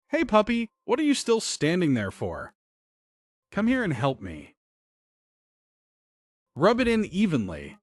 Hey puppy, what are you still standing there for? Come here and help me. Rub it in evenly.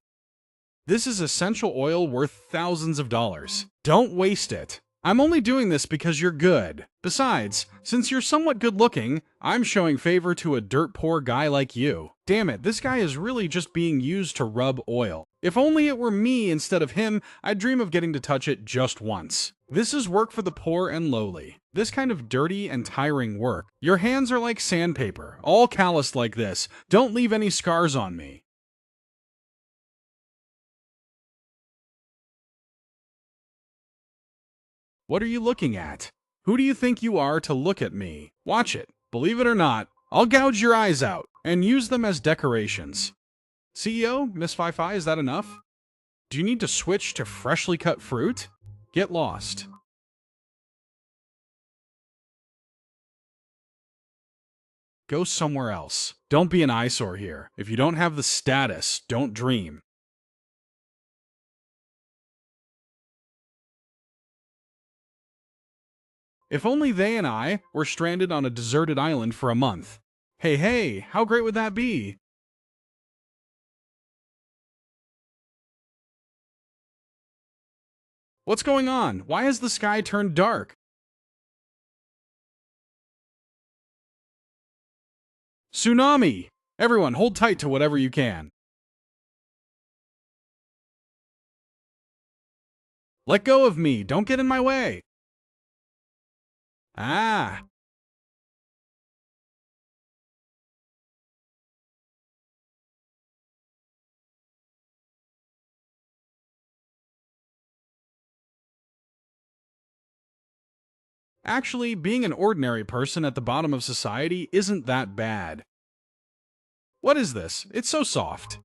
This is essential oil worth thousands of dollars. Don't waste it. I'm only doing this because you're good. Besides, since you're somewhat good looking, I'm showing favor to a dirt poor guy like you. Damn it, this guy is really just being used to rub oil. If only it were me instead of him, I'd dream of getting to touch it just once. This is work for the poor and lowly. This kind of dirty and tiring work. Your hands are like sandpaper, all calloused like this. Don't leave any scars on me. What are you looking at? Who do you think you are to look at me? Watch it. Believe it or not, I'll gouge your eyes out and use them as decorations. CEO, Miss Fi, is that enough? Do you need to switch to freshly cut fruit? Get lost. Go somewhere else. Don't be an eyesore here. If you don't have the status, don't dream. If only they and I were stranded on a deserted island for a month. Hey, how great would that be? What's going on? Why has the sky turned dark? Tsunami! Everyone, hold tight to whatever you can. Let go of me. Don't get in my way. Ah. Actually, being an ordinary person at the bottom of society isn't that bad. What is this? It's so soft.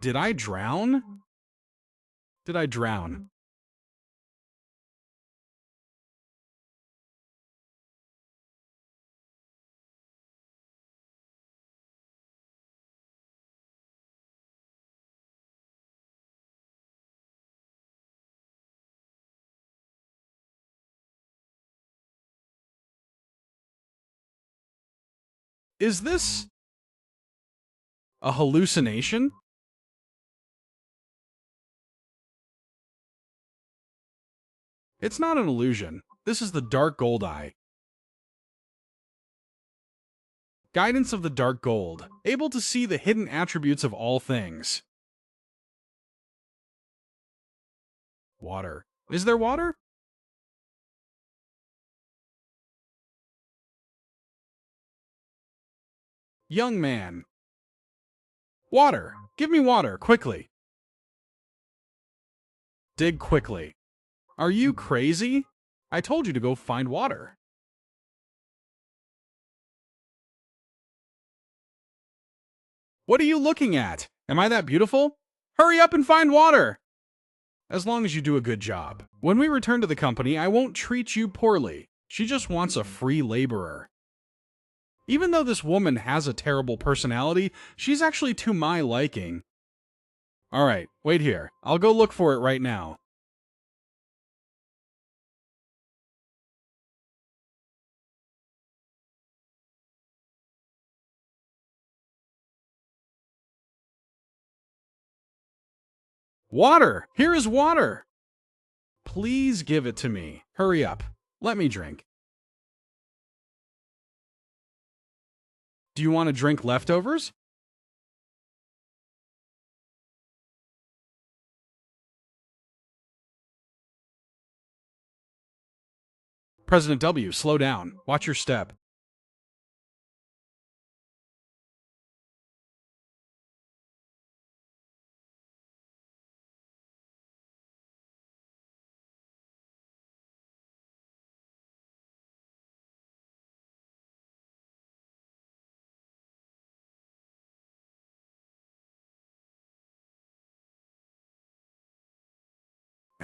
Did I drown? Did I drown? Is this a hallucination? It's not an illusion. This is the dark gold eye. Guidance of the dark gold. Able to see the hidden attributes of all things. Water. Is there water? Young man. Water. Give me water, quickly. Dig quickly. Are you crazy? I told you to go find water. What are you looking at? Am I that beautiful? Hurry up and find water! As long as you do a good job. When we return to the company, I won't treat you poorly. She just wants a free laborer. Even though this woman has a terrible personality, she's actually to my liking. Alright, wait here. I'll go look for it right now. Water! Here is water! Please give it to me. Hurry up. Let me drink. Do you want to drink leftovers? President W, slow down. Watch your step.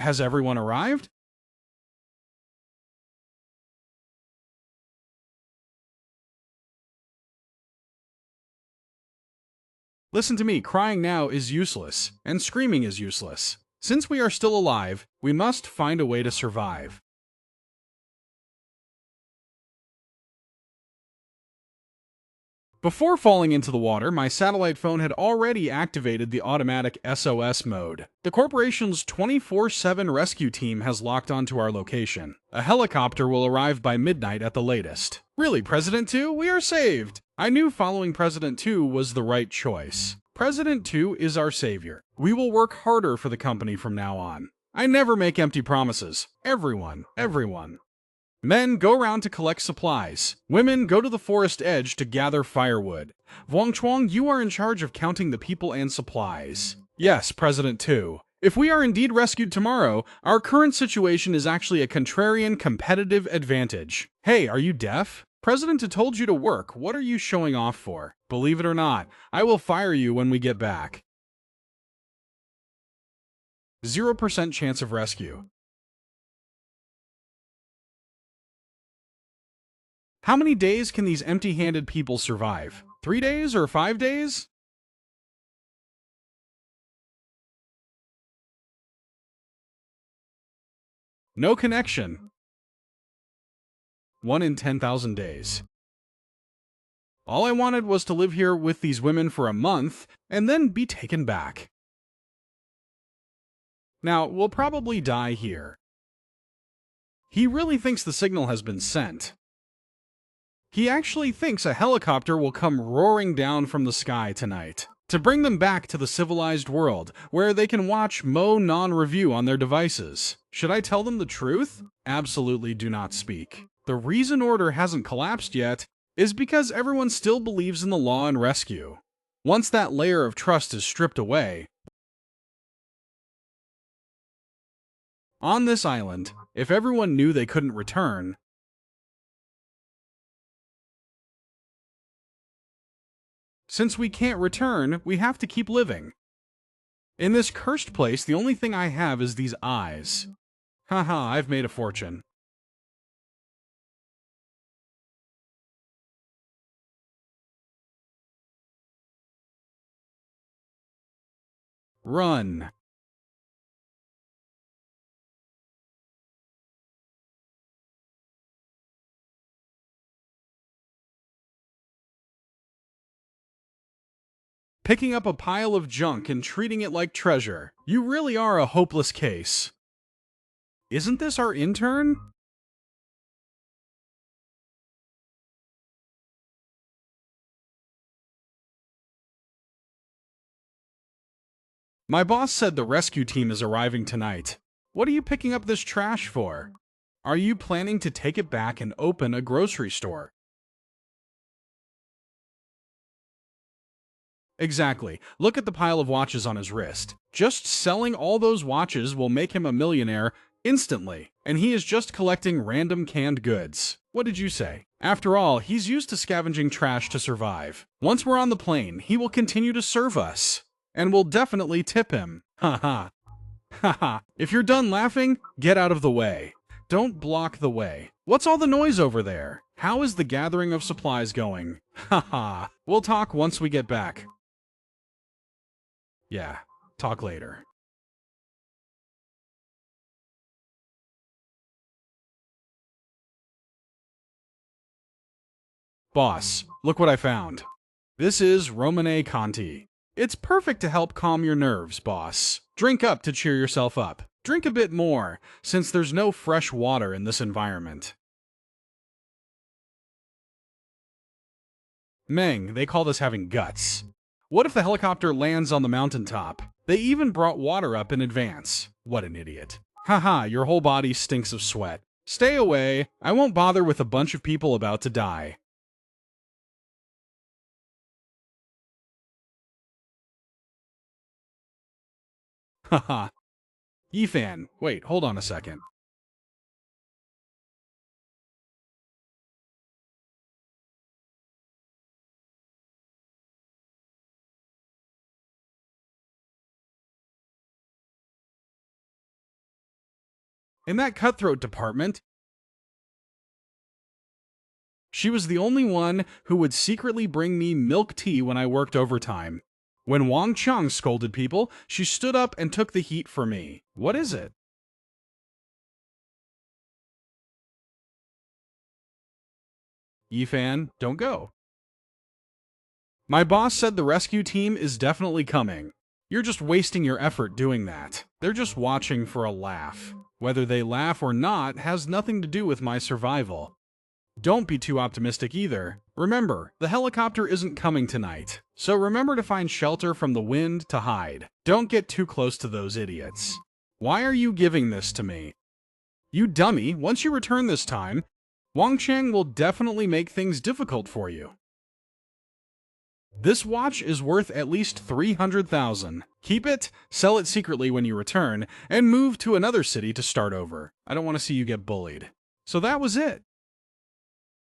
Has everyone arrived? Listen to me, crying now is useless, and screaming is useless. Since we are still alive, we must find a way to survive. Before falling into the water, my satellite phone had already activated the automatic SOS mode. The corporation's 24/7 rescue team has locked onto our location. A helicopter will arrive by midnight at the latest. Really, President 2? We are saved! I knew following President 2 was the right choice. President 2 is our savior. We will work harder for the company from now on. I never make empty promises. Everyone. Men go around to collect supplies. Women go to the forest edge to gather firewood. Vuong Chuang, you are in charge of counting the people and supplies. Yes, President 2. If we are indeed rescued tomorrow, our current situation is actually a contrarian competitive advantage. Hey, are you deaf? President told you to work. What are you showing off for? Believe it or not, I will fire you when we get back. 0% chance of rescue. How many days can these empty-handed people survive? 3 days or 5 days? No connection. 1 in 10,000 days. All I wanted was to live here with these women for a month and then be taken back. Now, we'll probably die here. He really thinks the signal has been sent. He actually thinks a helicopter will come roaring down from the sky tonight to bring them back to the civilized world, where they can watch Mo non-review on their devices. Should I tell them the truth? Absolutely do not speak. The reason order hasn't collapsed yet is because everyone still believes in the law and rescue. Once that layer of trust is stripped away, on this island, if everyone knew they couldn't return, since we can't return, we have to keep living. In this cursed place, the only thing I have is these eyes. Haha, I've made a fortune. Run. Picking up a pile of junk and treating it like treasure. You really are a hopeless case. Isn't this our intern? My boss said the rescue team is arriving tonight. What are you picking up this trash for? Are you planning to take it back and open a grocery store? Exactly. Look at the pile of watches on his wrist. Just selling all those watches will make him a millionaire instantly, and he is just collecting random canned goods. What did you say? After all, he's used to scavenging trash to survive. Once we're on the plane, he will continue to serve us, and we'll definitely tip him. Haha. Haha. If you're done laughing, get out of the way. Don't block the way. What's all the noise over there? How is the gathering of supplies going? Haha. We'll talk once we get back. Yeah, talk later. Boss, look what I found. This is Romane Conti. It's perfect to help calm your nerves, boss. Drink up to cheer yourself up. Drink a bit more, since there's no fresh water in this environment. Meng, they call this having guts. What if the helicopter lands on the mountaintop? They even brought water up in advance. What an idiot. Haha, your whole body stinks of sweat. Stay away. I won't bother with a bunch of people about to die. Haha. Yifan, wait, hold on a second. In that cutthroat department, she was the only one who would secretly bring me milk tea when I worked overtime. When Wang Cheng scolded people, she stood up and took the heat for me. What is it? Yifan, don't go. My boss said the rescue team is definitely coming. You're just wasting your effort doing that. They're just watching for a laugh. Whether they laugh or not has nothing to do with my survival. Don't be too optimistic either. Remember, the helicopter isn't coming tonight, so remember to find shelter from the wind to hide. Don't get too close to those idiots. Why are you giving this to me? You dummy, once you return this time, Wang Cheng will definitely make things difficult for you. This watch is worth at least 300,000. Keep it, sell it secretly when you return, and move to another city to start over. I don't want to see you get bullied. So that was it.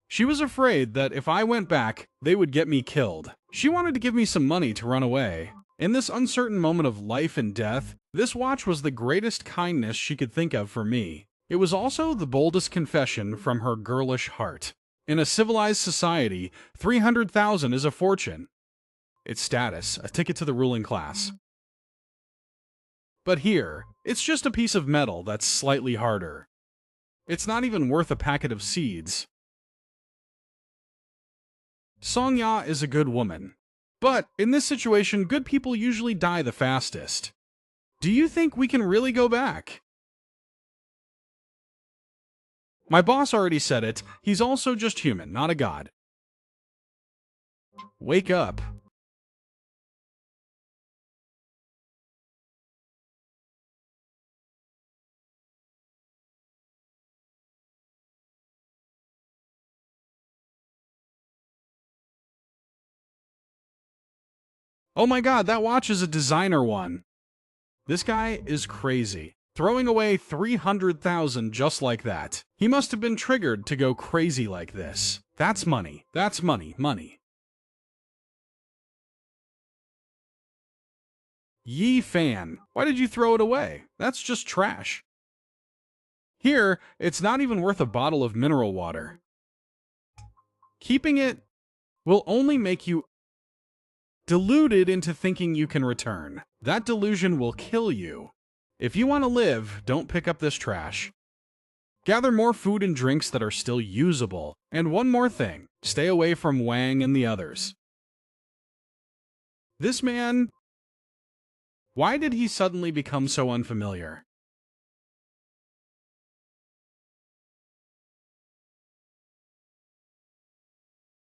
She was afraid that if I went back, they would get me killed. She wanted to give me some money to run away. In this uncertain moment of life and death, this watch was the greatest kindness she could think of for me. It was also the boldest confession from her girlish heart. In a civilized society, 300,000 is a fortune. It's status, a ticket to the ruling class. But here, it's just a piece of metal that's slightly harder. It's not even worth a packet of seeds. Song Ya is a good woman. But in this situation, good people usually die the fastest. Do you think we can really go back? My boss already said it. He's also just human, not a god. Wake up. Oh my god, that watch is a designer one. This guy is crazy. Throwing away 300,000 just like that. He must have been triggered to go crazy like this. That's money. That's money. Money. Yi Fan, why did you throw it away? That's just trash. Here, it's not even worth a bottle of mineral water. Keeping it will only make you deluded into thinking you can return. That delusion will kill you. If you want to live, don't pick up this trash. Gather more food and drinks that are still usable. And one more thing, stay away from Wang and the others. This man... Why did he suddenly become so unfamiliar?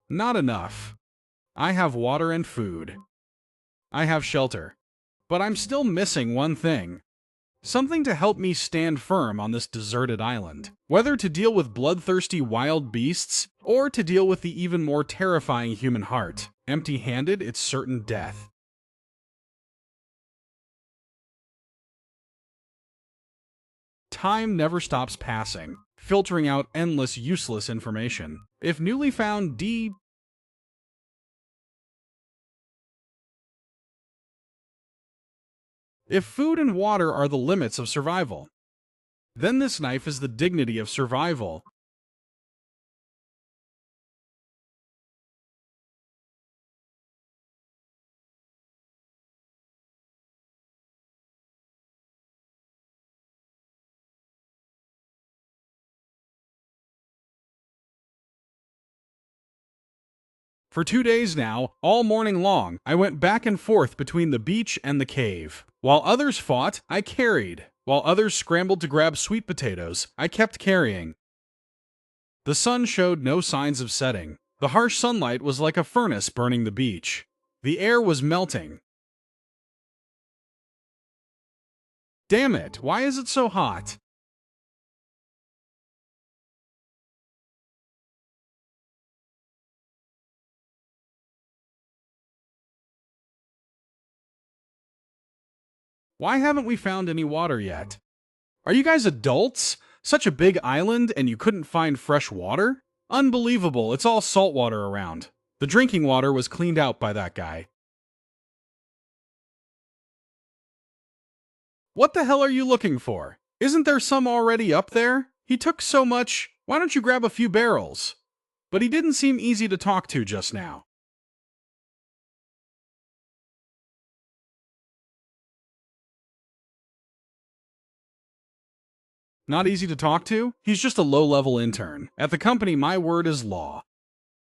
Not enough. I have water and food. I have shelter. But I'm still missing one thing. Something to help me stand firm on this deserted island. Whether to deal with bloodthirsty wild beasts, or to deal with the even more terrifying human heart. Empty-handed, it's certain death. Time never stops passing, filtering out endless useless information. If newly found If food and water are the limits of survival, then this knife is the dignity of survival. For 2 days now, all morning long, I went back and forth between the beach and the cave. While others fought, I carried. While others scrambled to grab sweet potatoes, I kept carrying. The sun showed no signs of setting. The harsh sunlight was like a furnace burning the beach. The air was melting. Damn it, why is it so hot? Why haven't we found any water yet? Are you guys adults? Such a big island and you couldn't find fresh water? Unbelievable, it's all salt water around. The drinking water was cleaned out by that guy. What the hell are you looking for? Isn't there some already up there? He took so much, why don't you grab a few barrels? But he didn't seem easy to talk to just now. Not easy to talk to? He's just a low-level intern. At the company, my word is law.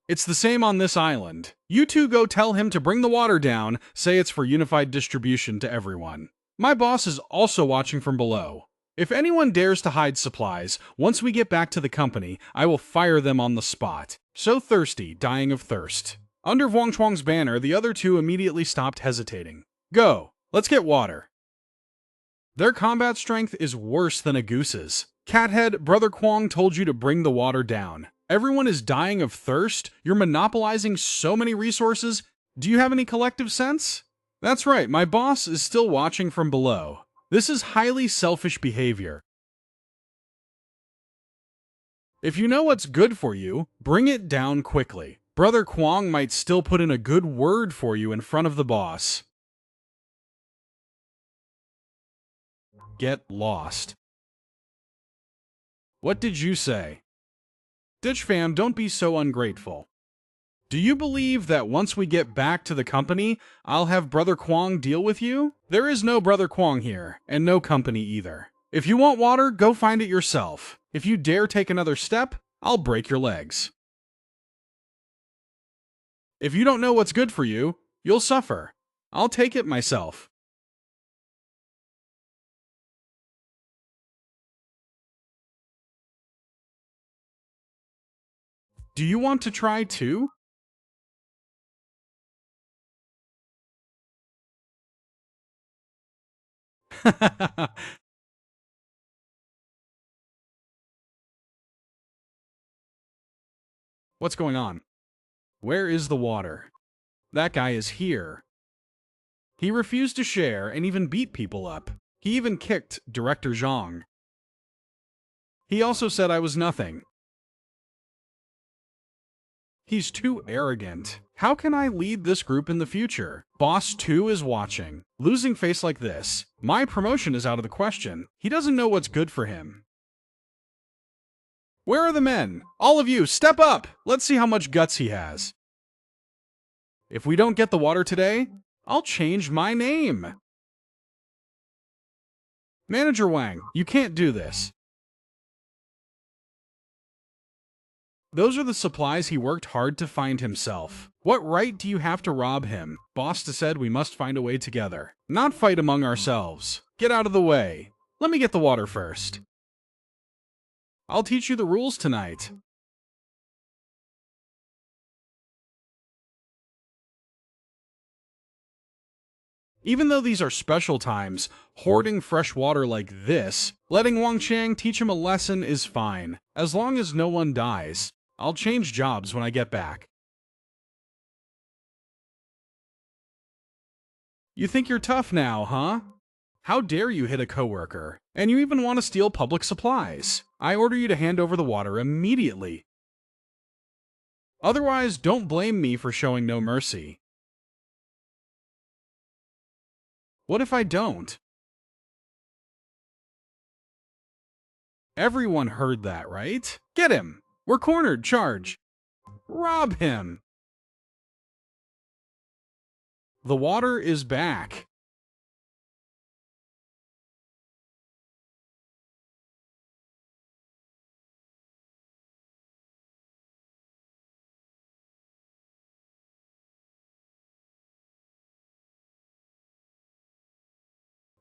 It's the same on this island. You two go tell him to bring the water down, say it's for unified distribution to everyone. My boss is also watching from below. If anyone dares to hide supplies, once we get back to the company, I will fire them on the spot. So thirsty, dying of thirst. Under Vuong Chuang's banner, the other two immediately stopped hesitating. Go, let's get water. Their combat strength is worse than a goose's. Cathead, Brother Kwong told you to bring the water down. Everyone is dying of thirst? You're monopolizing so many resources? Do you have any collective sense? That's right, my boss is still watching from below. This is highly selfish behavior. If you know what's good for you, bring it down quickly. Brother Kwong might still put in a good word for you in front of the boss. Get lost. What did you say? Ditch fam, don't be so ungrateful. Do you believe that once we get back to the company, I'll have Brother Kwong deal with you? There is no Brother Kwong here, and no company either. If you want water, go find it yourself. If you dare take another step, I'll break your legs. If you don't know what's good for you, you'll suffer. I'll take it myself. Do you want to try too? What's going on? Where is the water? That guy is here. He refused to share and even beat people up. He even kicked Director Zhang. He also said I was nothing. He's too arrogant. How can I lead this group in the future? Boss 2 is watching. Losing face like this. My promotion is out of the question. He doesn't know what's good for him. Where are the men? All of you, step up! Let's see how much guts he has. If we don't get the water today, I'll change my name. Manager Wang, you can't do this. Those are the supplies he worked hard to find himself. What right do you have to rob him? Boss said we must find a way together, not fight among ourselves. Get out of the way. Let me get the water first. I'll teach you the rules tonight. Even though these are special times, hoarding fresh water like this, letting Wang Qiang teach him a lesson is fine, as long as no one dies. I'll change jobs when I get back. You think you're tough now, huh? How dare you hit a coworker? And you even want to steal public supplies. I order you to hand over the water immediately. Otherwise, don't blame me for showing no mercy. What if I don't? Everyone heard that, right? Get him! We're cornered, charge! Rob him! The water is back.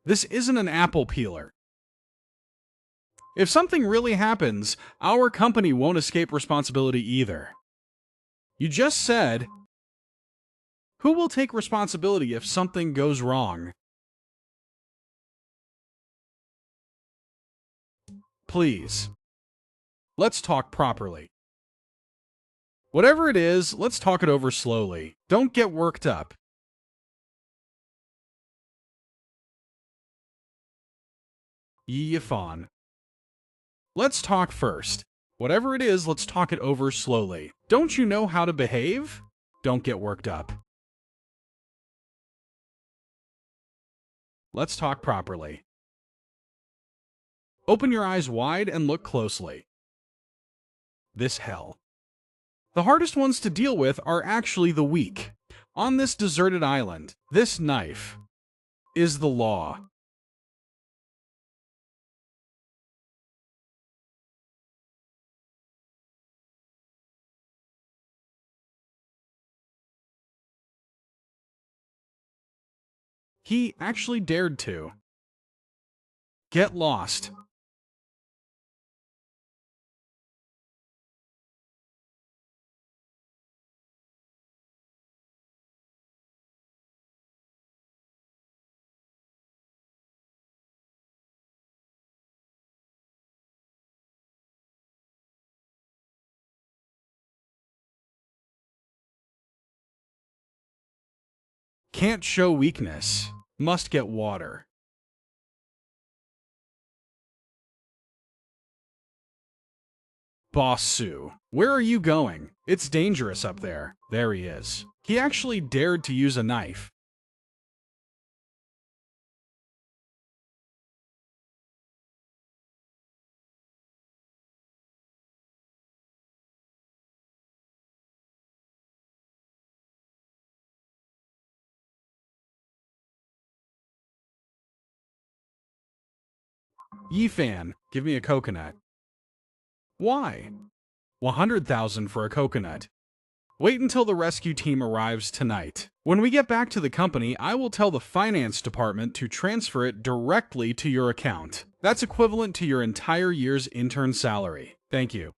This isn't an apple peeler. If something really happens, our company won't escape responsibility either. You just said, who will take responsibility if something goes wrong? Please. Let's talk properly. Whatever it is, let's talk it over slowly. Don't get worked up. Yifan. Let's talk first. Whatever it is, let's talk it over slowly. Don't you know how to behave? Don't get worked up. Let's talk properly. Open your eyes wide and look closely. This hell. The hardest ones to deal with are actually the weak. On this deserted island, this knife is the law. He actually dared to. Get lost. Can't show weakness. Must get water. Boss Sue, where are you going? It's dangerous up there. There he is. He actually dared to use a knife. Yi fan, give me a coconut. Why? 100,000 for a coconut. Wait until the rescue team arrives tonight. When we get back to the company, I will tell the finance department to transfer it directly to your account. That's equivalent to your entire year's intern salary. Thank you.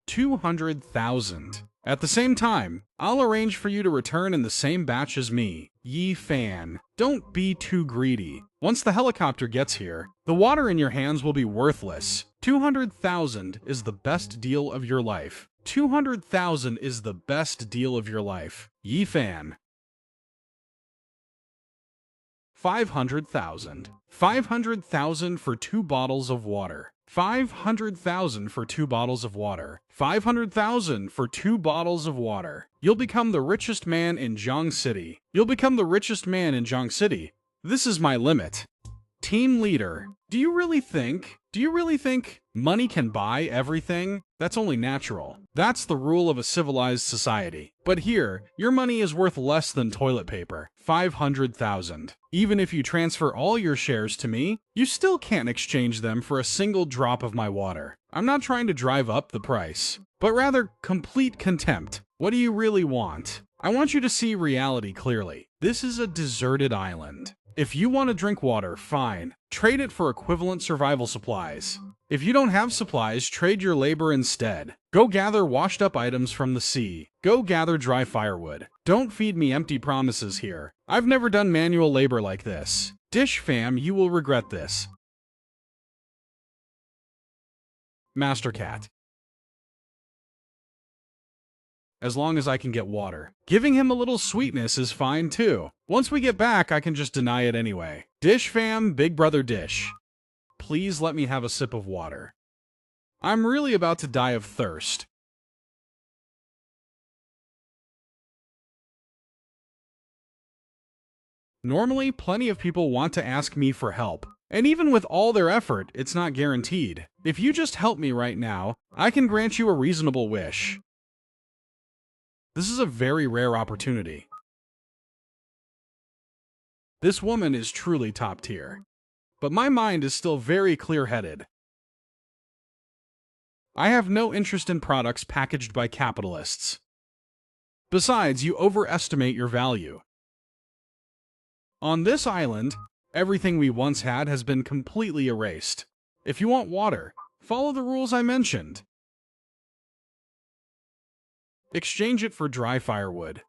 $200,000. At the same time, I'll arrange for you to return in the same batch as me. Yi fan. Don't be too greedy. Once the helicopter gets here, the water in your hands will be worthless. 200,000 is the best deal of your life. 200,000 is the best deal of your life. Yi fan. 500,000. 500,000 for 2 bottles of water. 500,000 for 2 bottles of water. 500,000 for 2 bottles of water. You'll become the richest man in Zhang City. You'll become the richest man in Zhang City. This is my limit. Team leader, do you really think money can buy everything? That's only natural. That's the rule of a civilized society. But here, your money is worth less than toilet paper. 500,000. Even if you transfer all your shares to me, you still can't exchange them for a single drop of my water. I'm not trying to drive up the price, but rather complete contempt. What do you really want? I want you to see reality clearly. This is a deserted island. If you want to drink water, fine. Trade it for equivalent survival supplies. If you don't have supplies, trade your labor instead. Go gather washed up items from the sea. Go gather dry firewood. Don't feed me empty promises here. I've never done manual labor like this. Dish fam, you will regret this. Master Cat. As long as I can get water. Giving him a little sweetness is fine too. Once we get back, I can just deny it anyway. Dish fam, big brother dish. Please let me have a sip of water. I'm really about to die of thirst. Normally, plenty of people want to ask me for help. And even with all their effort, it's not guaranteed. If you just help me right now, I can grant you a reasonable wish. This is a very rare opportunity. This woman is truly top tier. But my mind is still very clear-headed. I have no interest in products packaged by capitalists. Besides, you overestimate your value. On this island, everything we once had has been completely erased. If you want water, follow the rules I mentioned. Exchange it for dry firewood.